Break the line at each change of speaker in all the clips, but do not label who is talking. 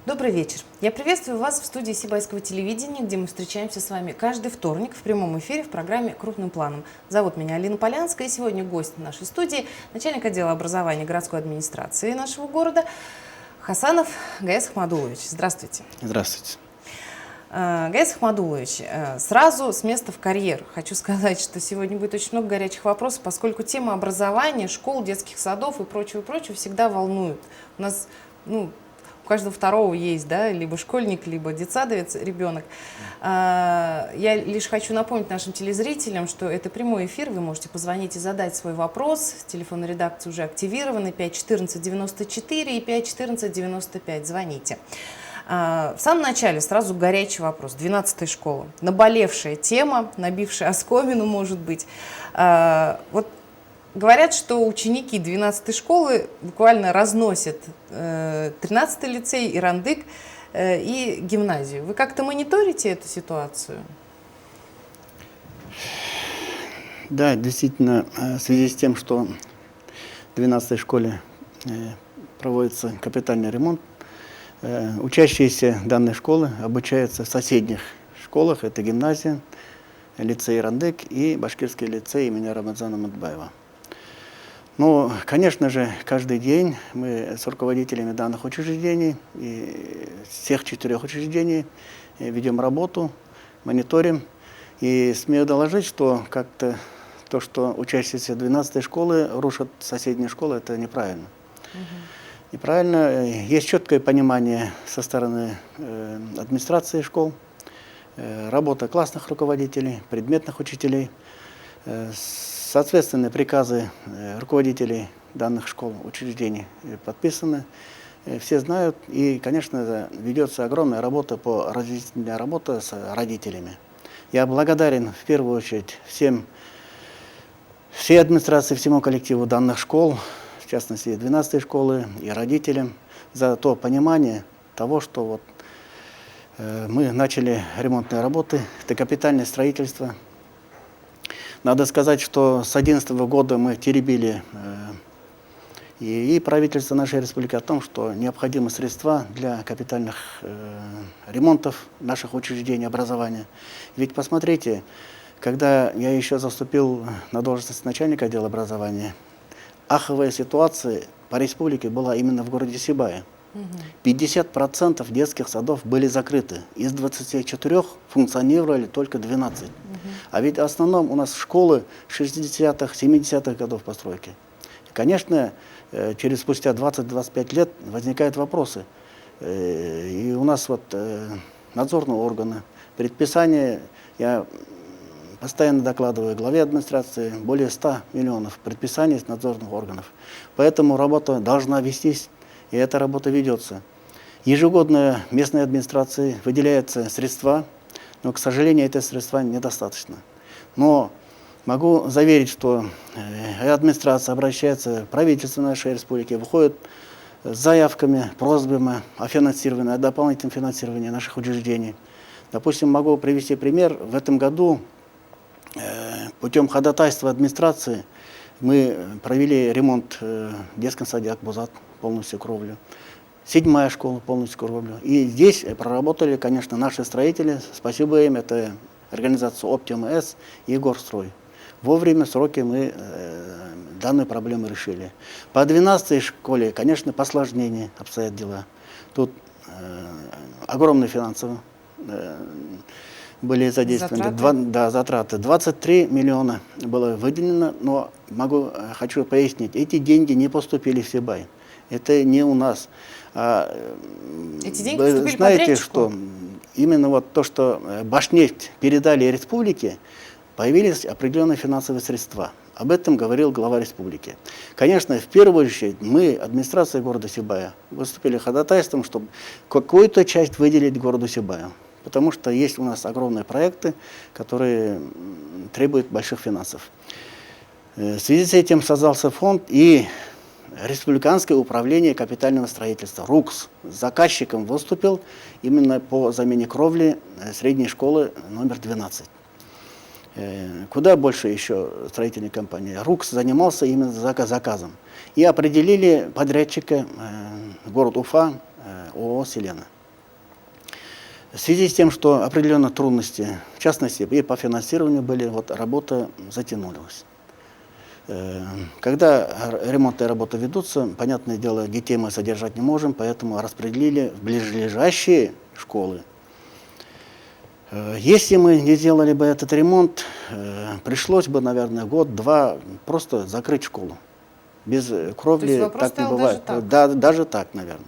Добрый вечер. Я приветствую вас в студии Сибайского телевидения, где мы встречаемся с вами каждый вторник в прямом эфире в программе «Крупным планом». Зовут меня Алина Полянская, и сегодня гость нашей студии, начальник отдела образования городской администрации нашего города Хасанов Гаес Ахмадулович. Здравствуйте.
Здравствуйте.
Гаес Ахмадулович, сразу с места в карьер. Хочу сказать, что сегодня будет очень много горячих вопросов, поскольку тема образования, школ, детских садов и прочего всегда волнует. У нас, у каждого второго есть, да, либо школьник, либо детсадовец, ребенок. Я лишь хочу напомнить нашим телезрителям, что это прямой эфир, вы можете позвонить и задать свой вопрос. Телефоны редакции уже активированы, 514-94 и 514-95, звоните. В самом начале сразу горячий вопрос. 12-я школа. Наболевшая тема, набившая оскомину, может быть. Вот говорят, что ученики 12-й школы буквально разносят 13-й лицей, Ирандык и гимназию. Вы как-то мониторите эту ситуацию?
Да, действительно, в связи с тем, что в 12-й школе проводится капитальный ремонт, учащиеся данной школы обучаются в соседних школах. Это гимназия, лицей Ирандык и башкирский лицей имени Рамазана Мутбаева. Ну, конечно же, каждый день мы с руководителями данных учреждений, и всех 4 учреждений, ведем работу, мониторим. И смею доложить, что как-то то, что учащиеся 12-й школы рушат соседние школы, это неправильно. Неправильно. Есть четкое понимание со стороны администрации школ, работа классных руководителей, предметных учителей, соответственные приказы руководителей данных школ, учреждений подписаны. Все знают, и, конечно, ведется огромная работа по разъяснительной работе с родителями. Я благодарен в первую очередь всей администрации, всему коллективу данных школ, в частности 12-й школы и родителям, за то понимание того, что вот мы начали ремонтные работы, это капитальное строительство. Надо сказать, что с 2011 года мы теребили и правительство нашей республики о том, что необходимы средства для капитальных ремонтов наших учреждений образования. Ведь посмотрите, когда я еще заступил на должность начальника отдела образования, аховая ситуация по республике была именно в городе Сибае. 50% детских садов были закрыты. Из 24 функционировали только 12. А ведь в основном у нас школы 60-х, 70-х годов постройки. И, конечно, спустя 20-25 лет возникают вопросы. И у нас вот надзорные органы, предписания, я постоянно докладываю главе администрации, более 100 миллионов предписаний с надзорных органов. Поэтому работа должна вестись, и эта работа ведется. Ежегодно местной администрации выделяются средства, но, к сожалению, эти средства недостаточно. Но могу заверить, что администрация обращается, правительство нашей республики выходит с заявками, просьбами о финансировании, о дополнительном финансировании наших учреждений. Допустим, могу привести пример. В этом году путем ходатайства администрации мы провели ремонт в детском саде Акбузат, полностью кровлю. 7-я школа полностью кровлю. И здесь проработали, конечно, наши строители. Спасибо им, это организация Оптима-С и Горстрой. Вовремя, в сроки мы данную проблему решили. По 12-й школе, конечно, посложнее обстоят дела. Тут огромные финансовые были задействованы. Затраты. 23 миллиона было выделено, но хочу пояснить, эти деньги не поступили в Сибай. Это не у нас.
Эти деньги
вы
поступили
знаете,
подрядчику?
что именно вот то, что Башнефть передали республике, появились определенные финансовые средства. Об этом говорил глава республики. Конечно, в первую очередь мы, администрация города Сибая, выступили ходатайством, чтобы какую-то часть выделить городу Сибаю. Потому что есть у нас огромные проекты, которые требуют больших финансов. В связи с этим создался фонд и Республиканское управление капитального строительства, РУКС, заказчиком выступил именно по замене кровли средней школы номер 12. Куда больше еще строительной компании. РУКС занимался именно заказом. И определили подрядчика город Уфа, ООО «Селена». В связи с тем, что определенные трудности, в частности, и по финансированию были, вот работа затянулась. Когда ремонтные работы ведутся, понятное дело, детей мы содержать не можем, поэтому распределили в ближайшие школы. Если мы не сделали бы этот ремонт, пришлось бы, наверное, год-два просто закрыть школу. Без кровли так не бывает. Да, даже так, наверное.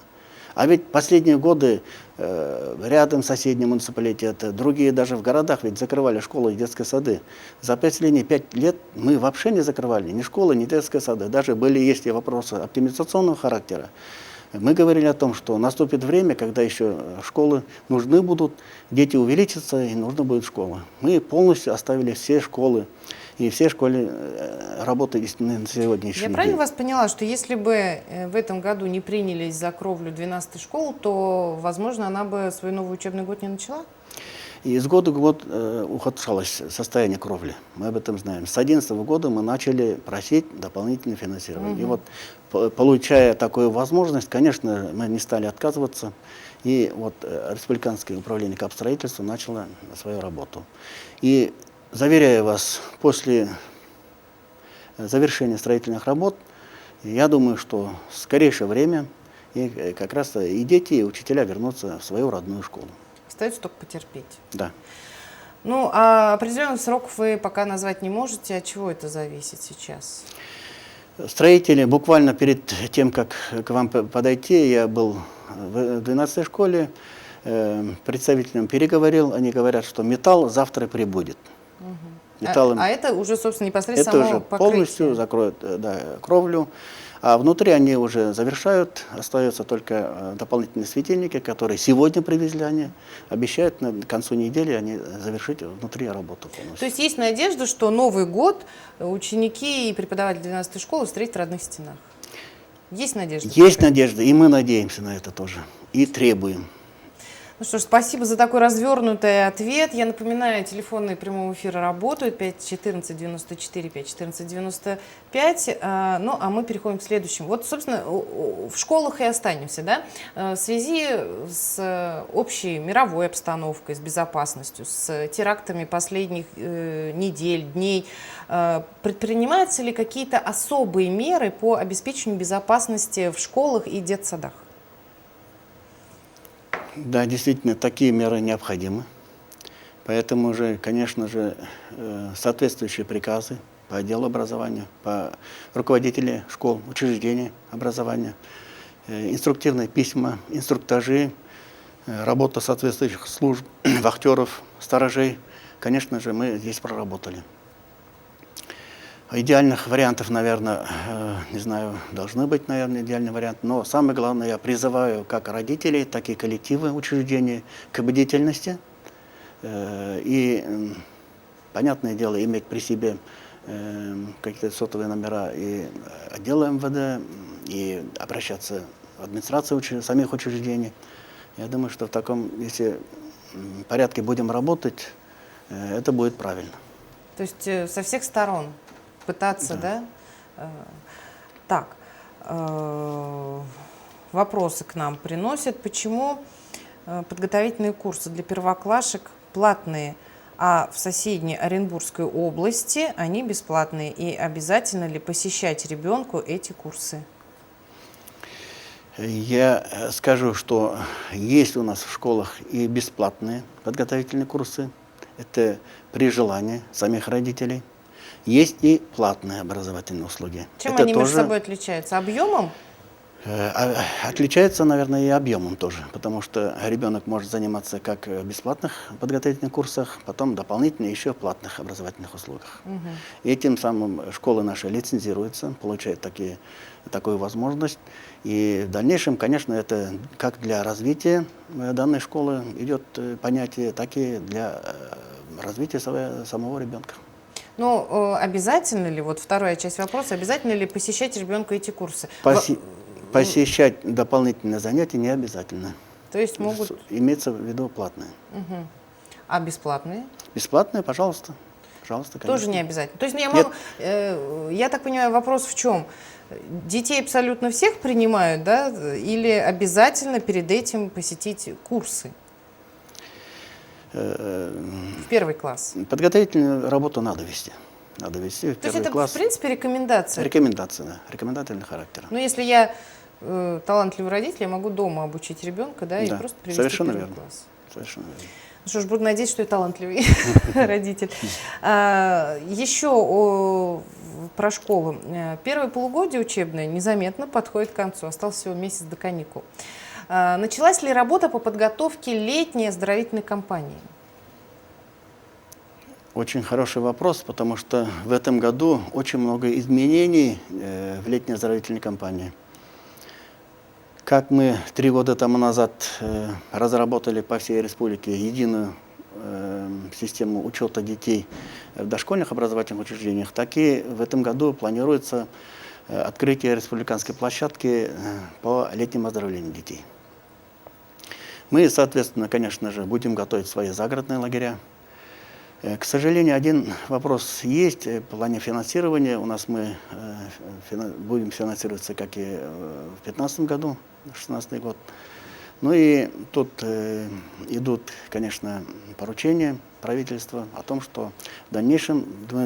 А ведь последние годы рядом соседние муниципалитеты, другие даже в городах ведь закрывали школы и детские сады. За последние 5 лет мы вообще не закрывали ни школы, ни детские сады. Даже были есть и вопросы оптимизационного характера. Мы говорили о том, что наступит время, когда еще школы нужны будут, дети увеличатся и нужна будет школа. Мы полностью оставили все школы. И все школы работают на сегодняшний день.
Я правильно вас поняла, что если бы в этом году не принялись за кровлю 12-й школы, то, возможно, она бы свой новый учебный год не начала?
И из года в год ухудшалось состояние кровли. Мы об этом знаем. С 2011 года мы начали просить дополнительное финансирование. И вот, получая такую возможность, конечно, мы не стали отказываться. И вот Республиканское управление капстроительства начало свою работу. И заверяю вас, после завершения строительных работ, я думаю, что в скорейшее время и как раз и дети, и учителя вернутся в свою родную школу.
Остается только потерпеть.
Да.
Ну, а определенных сроков вы пока назвать не можете. От чего это зависит сейчас?
Строители, буквально перед тем, как к вам подойти, я был в 12-й школе, представителям переговорил, они говорят, что металл завтра прибудет. Металлом.
А это уже, собственно, непосредственно
это
само
уже
покрытие.
Полностью закроют кровлю, а внутри они уже завершают, остаются только дополнительные светильники, которые сегодня привезли они, обещают к концу недели они завершить внутри работу полностью.
То есть есть надежда, что Новый год ученики и преподаватели 12-й школы встретят в родных стенах? Есть надежда?
Есть надежда, и мы надеемся на это тоже, и требуем.
Ну что ж, спасибо за такой развернутый ответ. Я напоминаю, телефоны прямого эфира работают 514-94, 514-95. Ну, а мы переходим к следующему. Вот, собственно, в школах и останемся, да? В связи с общей мировой обстановкой, с безопасностью, с терактами последних недель, дней, предпринимаются ли какие-то особые меры по обеспечению безопасности в школах и детсадах?
Да, действительно, такие меры необходимы. Поэтому же, конечно же, соответствующие приказы по отделу образования, по руководителям школ, учреждений образования, инструктивные письма, инструктажи, работа соответствующих служб, вахтеров, сторожей. Конечно же, мы здесь проработали. Идеальных вариантов, наверное, не знаю, должны быть, наверное, идеальный вариант. Но самое главное, я призываю как родителей, так и коллективы учреждений к бдительности. И, понятное дело, иметь при себе какие-то сотовые номера и отдела МВД, и обращаться в администрацию самих учреждений. Я думаю, что в таком, если порядке будем работать, это будет правильно.
То есть со всех сторон пытаться, да? Так, вопросы к нам приносят. Почему подготовительные курсы для первоклашек платные, а в соседней Оренбургской области они бесплатные? И обязательно ли посещать ребенку эти курсы?
Я скажу, что есть у нас в школах и бесплатные подготовительные курсы. Это при желании самих родителей. Есть и платные образовательные услуги.
Чем
это
они
тоже
между собой отличаются? Объемом?
Отличается, наверное, и объемом тоже, потому что ребенок может заниматься как в бесплатных подготовительных курсах, потом дополнительно еще в платных образовательных услугах. И тем самым школы наши лицензируются, получают такую возможность. И в дальнейшем, конечно, это как для развития данной школы идет понятие, так и для развития самого ребенка.
Ну, обязательно ли, вот вторая часть вопроса, обязательно ли посещать ребенку эти курсы?
Посещать дополнительные занятия не обязательно.
То есть могут...
Имеется в виду платные.
А бесплатные?
Бесплатные, пожалуйста. Пожалуйста, конечно.
Тоже не обязательно. То есть я так понимаю, вопрос в чем? Детей абсолютно всех принимают, да? Или обязательно перед этим посетить курсы? В первый класс.
Подготовительную работу надо вести. Надо вести в
То есть
первый
это,
класс.
в принципе, рекомендация.
Рекомендации, да, рекомендательного характера.
Но если я талантливый родитель, я могу дома обучить ребенка, да, и
Да,
просто привести в
совершенно
первый
верно.
класс.
Совершенно верно.
Ну что ж, буду надеяться, что я талантливый родитель. Еще про школу. Первое полугодие учебное незаметно подходит к концу. Остался всего месяц до каникул. Началась ли работа по подготовке летней оздоровительной кампании?
Очень хороший вопрос, потому что в этом году очень много изменений в летней оздоровительной кампании. Как мы 3 года тому назад разработали по всей республике единую систему учета детей в дошкольных образовательных учреждениях, так и в этом году планируется открытие республиканской площадки по летнему оздоровлению детей. Мы, соответственно, конечно же, будем готовить свои загородные лагеря. К сожалению, один вопрос есть в плане финансирования. У нас мы будем финансироваться, как и в 2015 году, 2016 год. Ну и тут идут, конечно, поручения правительства о том, что в дальнейшем мы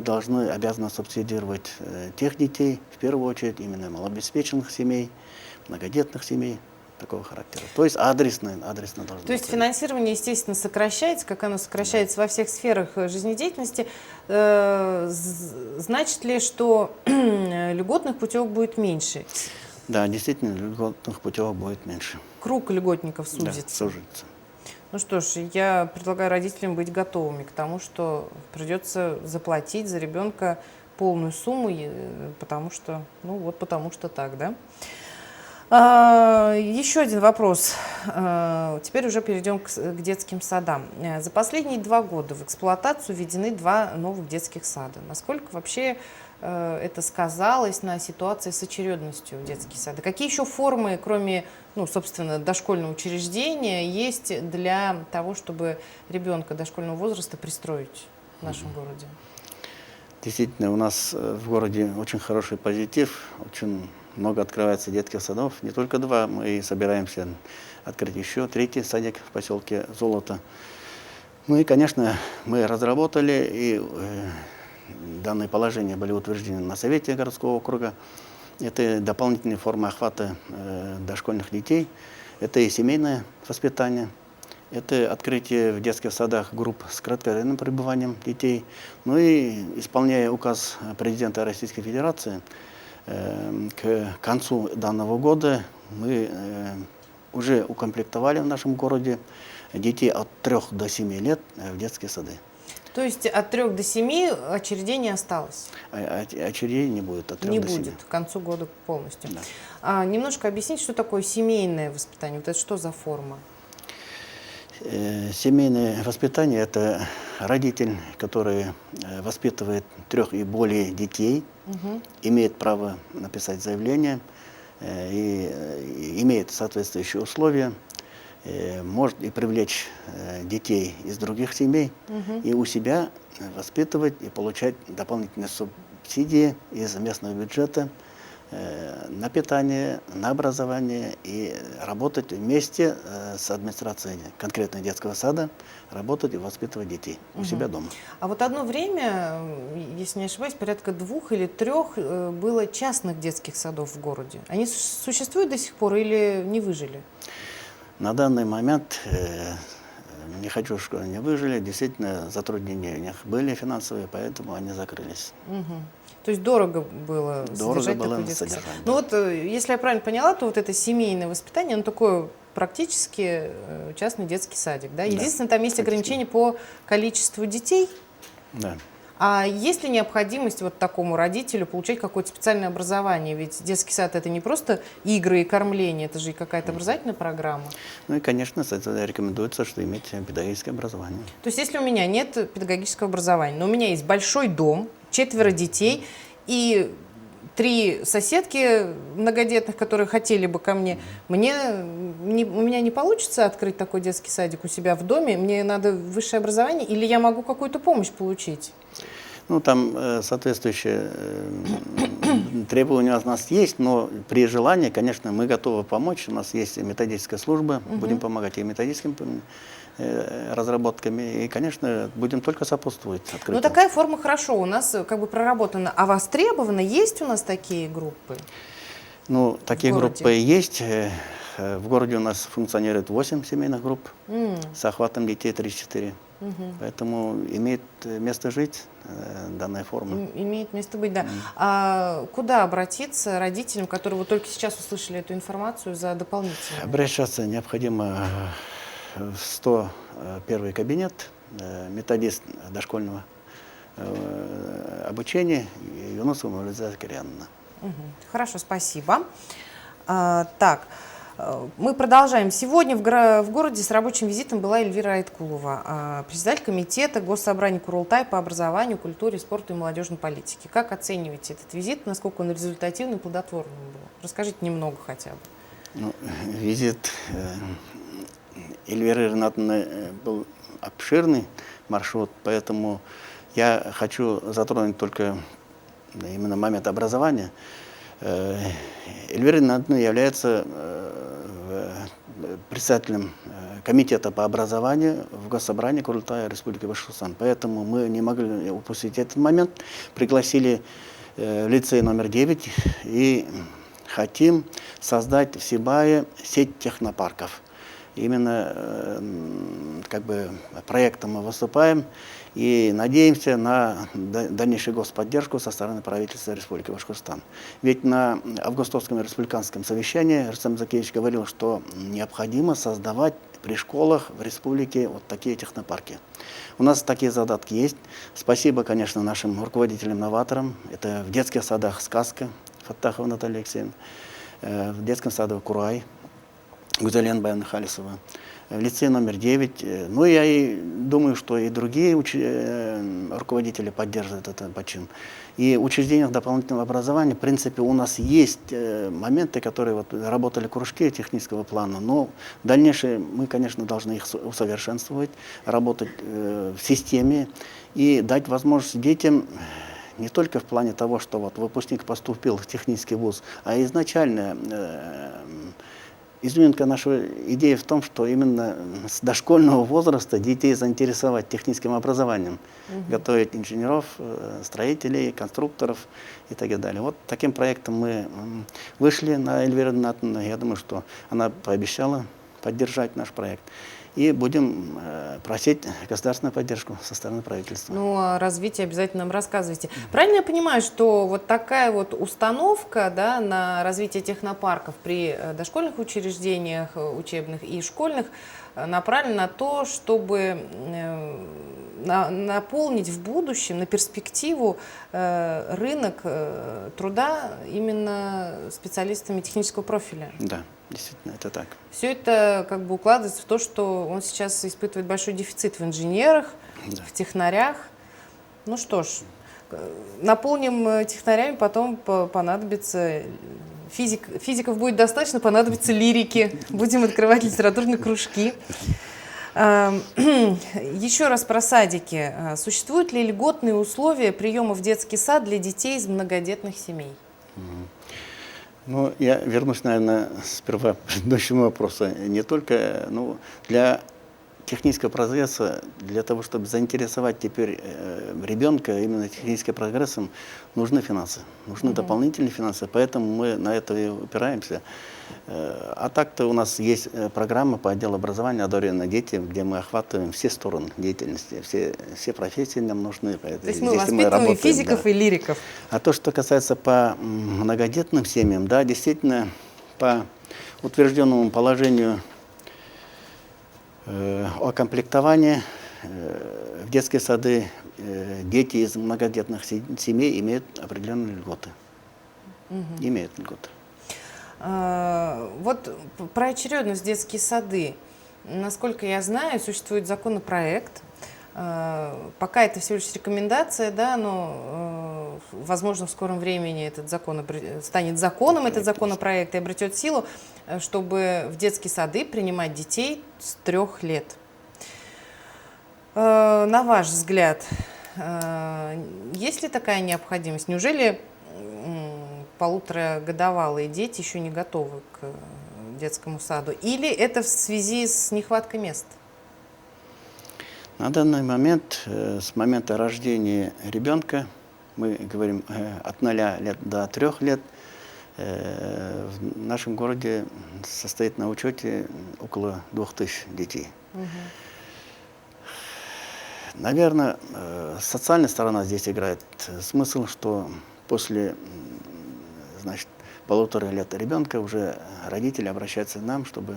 обязаны субсидировать тех детей, в первую очередь именно малообеспеченных семей, многодетных семей такого характера. То есть адресно должно быть.
То есть финансирование, естественно, сокращается, как оно сокращается во всех сферах жизнедеятельности. Значит ли, что льготных путевок будет меньше?
Да, действительно, льготных путевок будет меньше.
Круг льготников сузится.
Да, сужится.
Ну что ж, я предлагаю родителям быть готовыми к тому, что придется заплатить за ребенка полную сумму, потому что, ну вот потому что так, да? Еще один вопрос. Теперь уже перейдем к детским садам. За последние 2 года в эксплуатацию введены 2 новых детских сада. Насколько вообще это сказалось на ситуации с очередностью в детские сады? Какие еще формы, кроме, ну, собственно, дошкольного учреждения, есть для того, чтобы ребенка дошкольного возраста пристроить в нашем городе?
Действительно, у нас в городе очень хороший позитив, очень много открывается детских садов, не только 2, мы собираемся открыть еще 3-й садик в поселке Золото. Ну и, конечно, мы разработали, и данные положения были утверждены на Совете городского округа. Это дополнительные формы охвата дошкольных детей, это и семейное воспитание, это открытие в детских садах групп с кратковременным пребыванием детей. Ну и, исполняя указ президента Российской Федерации, к концу данного года мы уже укомплектовали в нашем городе детей от 3 до 7 лет в детские сады.
То есть от 3 до 7 очередей не осталось?
Очередей не будет от 3
не
до 7.
будет к концу года полностью.
Да.
Немножко объяснить, что такое семейное воспитание. Вот это что за форма?
Семейное воспитание – это родитель, который воспитывает 3 и более детей, имеет право написать заявление и имеет соответствующие условия, может и привлечь детей из других семей и у себя воспитывать и получать дополнительные субсидии из местного бюджета на питание, на образование и работать вместе с администрацией конкретно детского сада, работать и воспитывать детей у себя дома.
А вот одно время, если не ошибаюсь, порядка 2 или 3 было частных детских садов в городе. Они существуют до сих пор или не выжили?
На данный момент, не хочу, что они выжили, действительно затруднения у них были финансовые, поэтому они закрылись.
То есть дорого было содержать такой детский сад. Ну вот, если я правильно поняла, то вот это семейное воспитание, оно такое практически частный детский садик, да? Единственное, там есть ограничения по количеству детей.
Да.
А есть ли необходимость вот такому родителю получать какое-то специальное образование? Ведь детский сад – это не просто игры и кормление, это же и какая-то образовательная программа.
Ну и, конечно, рекомендуется, что иметь педагогическое образование.
То есть, если у меня нет педагогического образования, но у меня есть большой дом, 4 детей и 3 соседки многодетных, которые хотели бы ко мне, у меня не получится открыть такой детский садик у себя в доме? Мне надо высшее образование или я могу какую-то помощь получить?
Ну, там соответствующие требования у нас есть, но при желании, конечно, мы готовы помочь. У нас есть и методическая служба, будем помогать и методическим разработками, и, конечно, будем только сопутствовать открытию.
Ну, такая форма хорошо, у нас как бы проработана. А востребована, есть у нас такие группы?
Ну, такие
городе?
группы есть. В городе у нас функционирует 8 семейных групп с охватом детей 3-4. Поэтому имеет место жить данная форма.
Имеет место быть, да. А куда обратиться родителям, которые вот только сейчас услышали эту информацию, за дополнительной?
Обращаться необходимо в 101 кабинет, методист дошкольного обучения Юнусова Мавлюза Закирьяновна.
Хорошо, спасибо. Так, мы продолжаем. Сегодня в городе с рабочим визитом была Эльвира Айткулова, председатель комитета Госсобрания Курултай по образованию, культуре, спорту и молодежной политике. Как оцениваете этот визит, насколько он результативным и плодотворным был? Расскажите немного хотя бы.
Ну, визит Эльвиры Ринатовны был обширный маршрут, поэтому я хочу затронуть только именно момент образования. Эльвира Ринатовна является председателем комитета по образованию в Госсобрании Курултая Республики Башкортостан. Поэтому мы не могли упустить этот момент. Пригласили лицей номер 9 и хотим создать в Сибае сеть технопарков. Именно как бы проектом мы выступаем и надеемся на дальнейшую господдержку со стороны правительства Республики Башкортостан. Ведь на августовском республиканском совещании Рустам Закиевич говорил, что необходимо создавать при школах в республике вот такие технопарки. У нас такие задатки есть. Спасибо, конечно, нашим руководителям-новаторам. Это в детских садах «Сказка» Фаттахова Наталья Алексеевна, в детском саду «Курай» Гузален Баян Халисова, в лице номер 9. Ну, я и думаю, что и другие руководители поддерживают этот почин. И в учреждениях дополнительного образования, в принципе, у нас есть моменты, которые вот работали кружки технического плана, но в дальнейшем мы, конечно, должны их усовершенствовать, работать в системе и дать возможность детям не только в плане того, что вот выпускник поступил в технический вуз, а изначально изюминка нашей идеи в том, что именно с дошкольного возраста детей заинтересовать техническим образованием, готовить инженеров, строителей, конструкторов и так далее. Вот таким проектом мы вышли на Эльвиру Ринатовну. Я думаю, что она пообещала поддержать наш проект. И будем просить государственную поддержку со стороны правительства.
Ну, о развитии обязательно нам рассказывайте. Правильно я понимаю, что вот такая вот установка, да, на развитие технопарков при дошкольных учреждениях, учебных и школьных, направлена на то, чтобы наполнить в будущем, на перспективу рынок труда именно специалистами технического профиля?
Да. Действительно, это так.
Все это как бы укладывается в то, что он сейчас испытывает большой дефицит в инженерах, в технарях. Ну что ж, наполним технарями, потом понадобится физиков будет достаточно, понадобится лирики. Будем открывать литературные кружки. Еще раз про садики. Существуют ли льготные условия приема в детский сад для детей из многодетных семей?
Ну, я вернусь, наверное, сперва к предыдущему вопросу. Не только для технического прогресса, для того, чтобы заинтересовать теперь ребенка именно техническим прогрессом, нужны финансы, нужны дополнительные финансы, поэтому мы на это и упираемся. А так-то у нас есть программа по отделу образования «Одаренные дети», где мы охватываем все стороны деятельности, все профессии нам нужны.
То есть мы воспитываем и физиков, да, и лириков.
А то, что касается по многодетным семьям, да, действительно, по утвержденному положению о комплектовании в детские сады дети из многодетных семей имеют определенные льготы. Имеют льготы.
Вот про очередность в детские сады. Насколько я знаю, существует законопроект. Пока это всего лишь рекомендация, да, но, возможно, в скором времени этот закон станет законом, этот законопроект, и обретет силу, чтобы в детские сады принимать детей с 3 лет. На ваш взгляд, Есть ли такая необходимость? Неужели полуторагодовалые дети еще не готовы к детскому саду? Или это в связи с нехваткой мест?
На данный момент, с момента рождения ребенка, мы говорим от 0 лет до 3 лет, в нашем городе состоит на учете около 2000 детей. Наверное, социальная сторона здесь играет смысл, что после, значит, 1,5 лет ребенка уже родители обращаются к нам, чтобы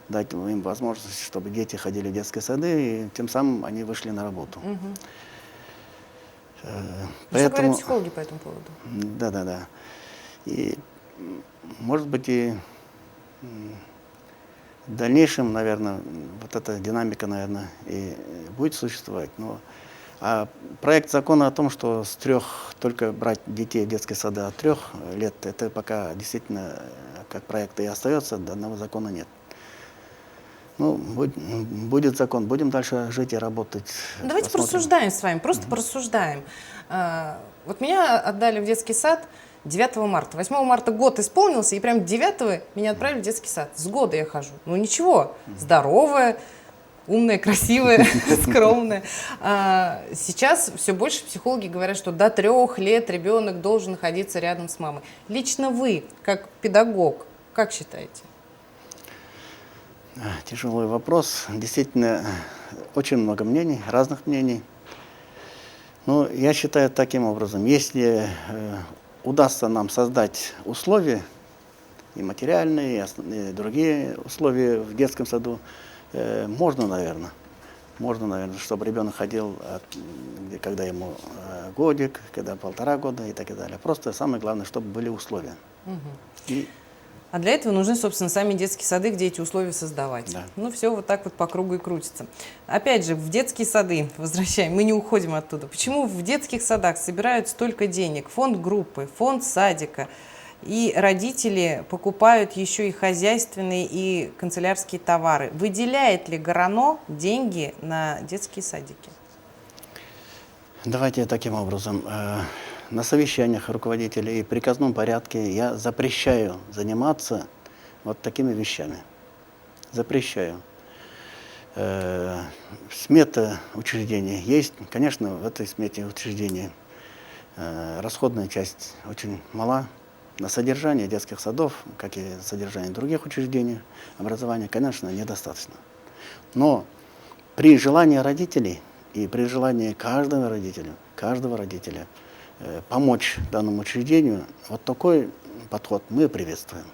дать им возможность, чтобы дети ходили в детские сады, и тем самым они вышли на работу.
Что говорят психологи по этому поводу?
Да. И, может быть, и в дальнейшем, наверное, вот эта динамика, наверное, и будет существовать. А проект закона о том, что с 3 только брать детей в детские сады от 3 лет, это пока действительно как проект и остается, данного закона нет. Будет закон, будем дальше жить и работать.
Давайте
посмотрим.
порассуждаем с вами, просто порассуждаем. Вот меня отдали в детский сад 9 марта. 8 марта год исполнился, и прям 9 меня отправили в детский сад. С года я хожу. Ну ничего, здоровая, умная, красивая, скромная. Сейчас все больше психологи говорят, что до 3 лет ребенок должен находиться рядом с мамой. Лично вы, как педагог, как считаете?
Тяжелый вопрос. Действительно, очень много мнений, разных мнений. Но я считаю таким образом, если удастся нам создать условия, и материальные, и другие условия в детском саду, можно, наверное, чтобы ребенок ходил, когда ему годик, когда 1,5 года и так далее. Просто самое главное, чтобы были условия.
А для этого нужны, собственно, сами детские сады, где эти условия создавать.
Да.
Ну, все вот так вот по кругу и крутится. Опять же, в детские сады, возвращаем, мы не уходим оттуда. Почему в детских садах собирают столько денег? Фонд группы, фонд садика. И родители покупают еще и хозяйственные, и канцелярские товары. Выделяет ли ГРАНО деньги на детские садики?
Давайте таким образом. На совещаниях руководителей и в приказном порядке я запрещаю заниматься вот такими вещами. Запрещаю. Смета учреждения есть. Конечно, в этой смете учреждения расходная часть очень мала. На содержание детских садов, как и содержание других учреждений образования, конечно, недостаточно. Но при желании родителей и при желании каждого родителя помочь данному учреждению, вот такой подход мы приветствуем.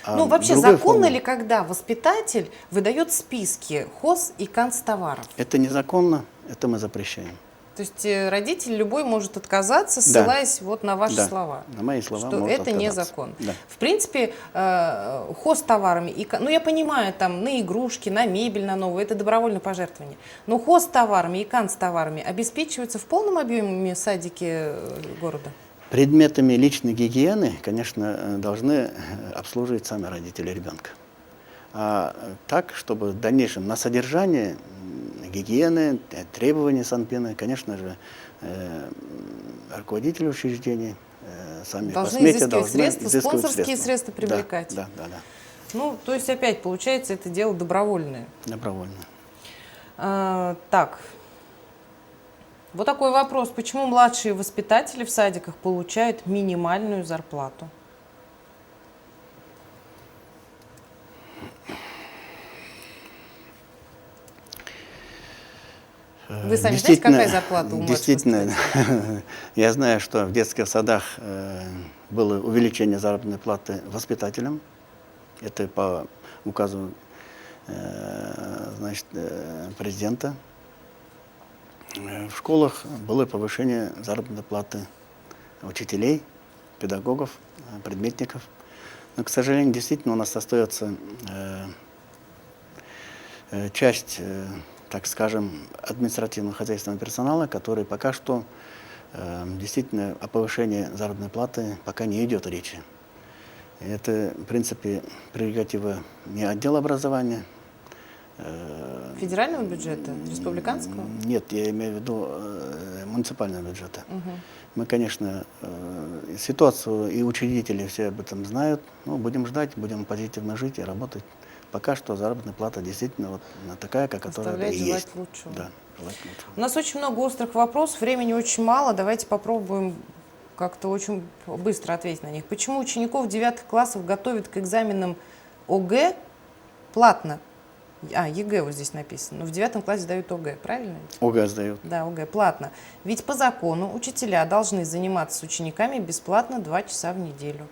Ну, вообще, законно ли, когда воспитатель выдает списки хоз и канцтоваров?
Это незаконно, это мы запрещаем.
То есть родитель любой может отказаться, ссылаясь вот на ваши слова.
На мои слова
что
может
это незаконно.
Да.
В принципе, хозтоварами, ну я понимаю, там на игрушки, на мебель, на новую, это добровольное пожертвование. Но хозтоварами и канцтоварами обеспечиваются в полном объеме садики города?
Предметами личной гигиены, конечно, должны обслуживать сами родители ребенка. А так, чтобы в дальнейшем на содержание гигиены, требования санпина, конечно же, руководители учреждений сами
должны
по смете
изыскивать средства, спонсорские средства привлекать.
Да.
Ну, то есть опять получается это дело добровольное.
Добровольно.
Так, вот такой вопрос. Почему младшие воспитатели в садиках получают минимальную зарплату? Вы сами знаете, какая зарплата у младших воспитателей?
Действительно, я знаю, что в детских садах было увеличение заработной платы воспитателям. Это по указу президента. В школах было повышение заработной платы учителей, педагогов, предметников. Но, к сожалению, действительно у нас остается часть, так скажем, административно-хозяйственного персонала, который пока что действительно о повышении заработной платы пока не идет речи. Это, в принципе, прерогатива не отдела образования,
Федерального бюджета? Республиканского?
Нет, я имею в виду муниципального бюджета. Мы, конечно, ситуацию и учредители все об этом знают, но будем ждать, будем позитивно жить и работать. Пока что заработная плата действительно вот такая, которая
Оставляет
и
желать
есть.
лучшего.
Да, желать лучшего.
У нас очень много острых вопросов, времени очень мало. Давайте попробуем как-то очень быстро ответить на них. Почему учеников 9 классов готовят к экзаменам ОГЭ платно? ЕГЭ вот здесь написано. Но в 9 классе сдают ОГЭ, правильно?
ОГЭ сдают.
Да, ОГЭ платно. Ведь по закону учителя должны заниматься с учениками бесплатно 2 часа в неделю.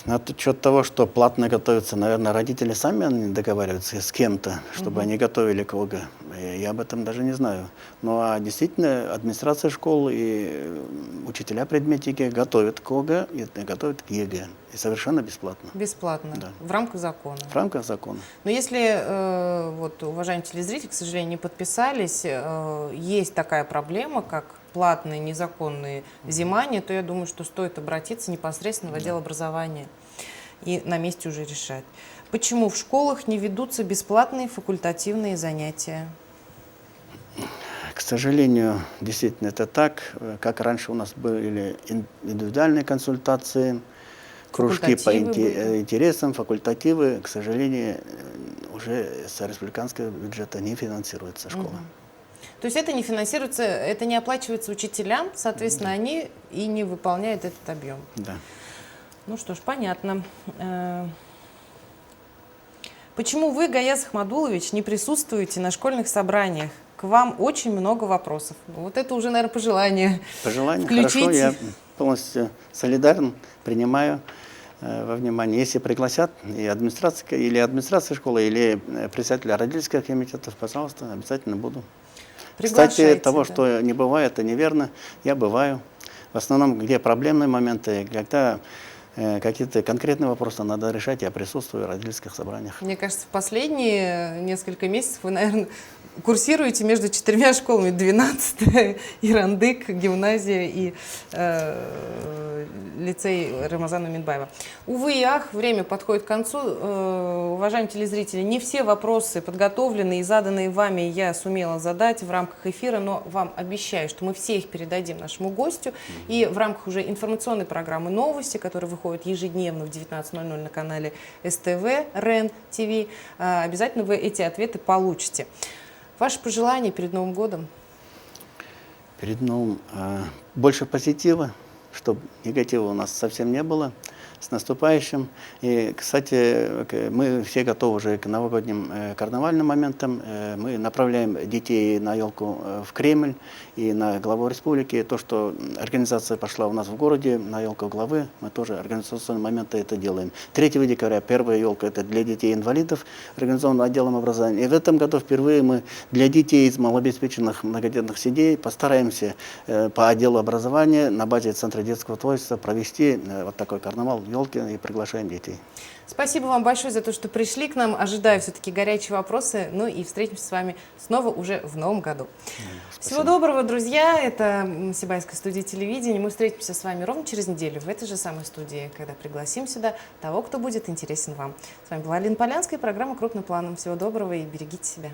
На счет того, что платно готовятся, наверное, родители сами они договариваются с кем-то, чтобы они готовили к ОГЭ. Я об этом даже не знаю. Ну а действительно администрация школ и учителя предметики готовят к ОГЭ и готовят к ЕГЭ. И совершенно бесплатно.
Бесплатно,
Да.
в рамках закона.
В рамках закона.
Но если, вот, уважаемые телезрители, к сожалению, не подписались, есть такая проблема, как платные незаконные взимания, то я думаю, что стоит обратиться непосредственно в отдел образования и на месте уже решать. Почему в школах не ведутся бесплатные факультативные занятия?
К сожалению, действительно это так. Как раньше у нас были индивидуальные консультации, кружки по
Факультативы
интересам, факультативы, к сожалению, уже с республиканского бюджета не финансируется школа.
То есть это не финансируется, это не оплачивается учителям, соответственно, они и не выполняют этот объем.
Да.
Ну что ж, понятно. Почему вы, Гаяз Ахмадулович, не присутствуете на школьных собраниях? К вам очень много вопросов. Вот это уже, наверное, пожелание.
Пожелание,
включить.
хорошо, я полностью солидарен, принимаю во внимание. Если пригласят и администрация школы, или председателя родительских комитетов, пожалуйста, обязательно буду. Кстати, того,
да.
что не бывает, это неверно. Я бываю. В основном, где проблемные моменты, когда какие-то конкретные вопросы надо решать, я присутствую в родительских собраниях.
Мне кажется, в последние несколько месяцев вы, наверное, курсируете между 4 школами: 12-я, Ирандык, гимназия и лицей Рамазана Минбаева. Увы и ах, время подходит к концу. Уважаемые телезрители, не все вопросы, подготовленные и заданные вами, я сумела задать в рамках эфира, но вам обещаю, что мы все их передадим нашему гостю. И в рамках уже информационной программы «Новости», которая выходит ежедневно в 19:00 на канале СТВ, РЕН-ТВ, обязательно вы эти ответы получите. Ваши пожелания перед Новым годом?
Перед Новым больше позитива, чтобы негатива у нас совсем не было. С наступающим. И, кстати, мы все готовы уже к новогодним карнавальным моментам. Мы направляем детей на елку в Кремль и на главу республики. То, что организация пошла у нас в городе на елку главы, мы тоже организационные моменты это делаем. 3 декабря первая елка это для детей-инвалидов, организована отделом образования. И в этом году впервые мы для детей из малообеспеченных многодетных семей постараемся по отделу образования на базе Центра детского творчества провести вот такой карнавал елки и приглашаем детей.
Спасибо вам большое за то, что пришли к нам. Ожидаю все-таки горячие вопросы. Ну и встретимся с вами снова уже в новом году. Всего доброго, друзья. Это Сибайская студия телевидения. Мы встретимся с вами ровно через неделю в этой же самой студии, когда пригласим сюда того, кто будет интересен вам. С вами была Алина Полянская и программа «Крупным планом». Всего доброго и берегите себя.